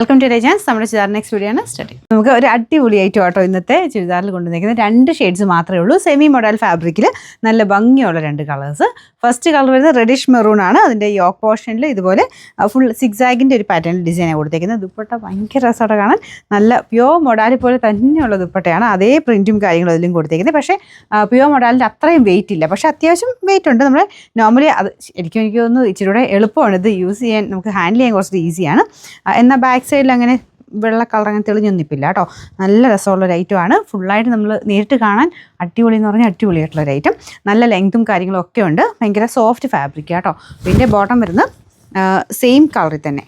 Welcome to Rajans. നമ്മുടെ churidar next video ആണ് start ചെയ്യുന്നത്. നമുക്ക് ഒരു അടിപൊളിയായിട്ട് കേട്ടോ ഇന്നത്തെ ചുരിദാറിൽ കൊണ്ടുവന്നിരിക്കുന്നത് 2 ഷെയ്ഡ്സ് മാത്രമേ ഉള്ളൂ. സെമി മോഡൽ ഫാബ്രിക്കിൽ നല്ല ഭംഗിയുള്ള 2 കളേഴ്സ്. ഫസ്റ്റ് കളർ വരുന്നത് റെഡിഷ് മെറൂൺ ആണ്. അതിൻ്റെ യോക്ക് പോർഷനിൽ ഇതുപോലെ ഫുൾ സിക്സാഗിൻ്റെ ഒരു പാറ്റേൺ ഡിസൈനാണ് കൊടുത്തേക്കുന്നത്. ദുപ്പട്ട ഭയങ്കര രസമായിട്ട് കാണാൻ നല്ല പ്യോർ മൊഡാലി പോലെ തന്നെയുള്ള ദുപ്പട്ടയാണ്. അതേ പ്രിൻറ്റും കാര്യങ്ങളും അതിലും കൊടുത്തേക്കുന്നത്. പക്ഷേ പ്യോർ മൊഡാലിൻ്റെ അത്രയും വെയിറ്റ് ഇല്ല, പക്ഷേ അത്യാവശ്യം വെയിറ്റ് ഉണ്ട്. നമ്മൾ നോർമലി അത് എനിക്ക് തോന്നുന്നു ഇച്ചിരി കൂടെ എളുപ്പമാണ് ഇത് യൂസ് ചെയ്യാൻ, നമുക്ക് ഹാൻഡിൽ ചെയ്യാൻ കുറച്ച് ഈസിയാണ്. എന്നാൽ ബാക്ക് സൈഡിൽ അങ്ങനെ വെള്ള കളർ അങ്ങനെ തെളിഞ്ഞൊന്നിപ്പില്ല കേട്ടോ. നല്ല രസമുള്ളൊരു ഐറ്റമാണ്. ഫുള്ളായിട്ട് നമ്മൾ നേരിട്ട് കാണാൻ അടിപൊളി എന്ന് പറഞ്ഞാൽ അടിപൊളിയായിട്ടുള്ളൊരു ഐറ്റം. നല്ല ലെങ്ത്തും കാര്യങ്ങളും ഒക്കെ ഉണ്ട്. ഭയങ്കര സോഫ്റ്റ് ഫാബ്രിക് കേട്ടോ. പിന്നെ ബോട്ടം വരുന്നത് സെയിം കളറിൽ തന്നെ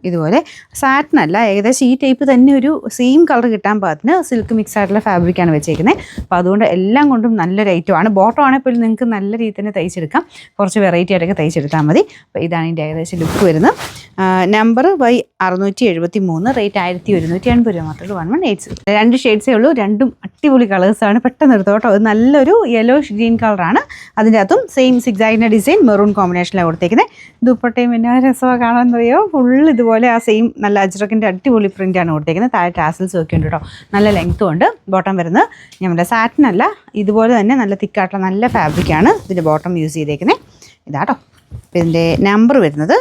ഇതുപോലെ സാറ്റിനല്ല, ഏകദേശം ഈ ടൈപ്പ് തന്നെ ഒരു സെയിം കളർ കിട്ടാൻ പാകത്തിന് സിൽക്ക് മിക്സ് ആയിട്ടുള്ള ഫാബ്രിക്കാണ് വെച്ചേക്കുന്നത്. അപ്പോൾ അതുകൊണ്ട് എല്ലാം കൊണ്ടും നല്ലൊരു ഐറ്റമാണ്. ബോട്ടം ആണെങ്കിൽ നിങ്ങൾക്ക് നല്ല രീതിയിൽ തന്നെ തയ്ച്ചെടുക്കാം. കുറച്ച് വെറൈറ്റി ആയിട്ടൊക്കെ തയ്ച്ചെടുത്താൽ മതി. അപ്പോൾ ഇതാണ് ഇതിൻ്റെ ഏകദേശം ലുക്ക് വരുന്നത്. നമ്പർ Y673, റേറ്റ് 1180 രൂപ മാത്രമേ ഉള്ളൂ. 1180. 2 ഷെയ്ഡ്സേ ഉള്ളൂ. രണ്ടും അടിപൊളി കളേഴ്സാണ്. പെട്ടെന്ന് എടുത്തു കേട്ടോ. അത് നല്ലൊരു യെല്ലോ ഗ്രീൻ കളറാണ്. അതിൻ്റെ അകത്തും സെയിം സിക്സാഗിൻ്റെ ഡിസൈൻ മെറൂൺ കോമ്പിനേഷനിലാണ് കൊടുത്തേക്കുന്നത്. ദുപ്പട്ടയും പിന്നെ രസമാണ് കാണാൻ അറിയോ. ഫുൾ ഇതുപോലെ ആ സെയിം നല്ല അജ്രക്കിൻ്റെ അടിപൊളി പ്രിൻ്റാണ് കൊടുത്തേക്കുന്നത്. താഴെ ടാസൽസും ഒക്കെ ഉണ്ട് കേട്ടോ. നല്ല ലെങ്ത്തും ഉണ്ട്. ബോട്ടം വരുന്നത് നമ്മുടെ സാറ്റിനല്ല, ഇതുപോലെ തന്നെ നല്ല തിക്കായിട്ടുള്ള നല്ല ഫാബ്രിക്കാണ് ഇതിൻ്റെ ബോട്ടം യൂസ് ചെയ്തേക്കുന്നത്. ഇതാട്ടോ. ഇതിൻ്റെ നമ്പർ വരുന്നത്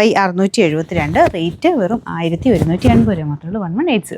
Y672, റേറ്റ് വെറും 1180 രൂപ മാത്രമേ ഉള്ളൂ. 1180.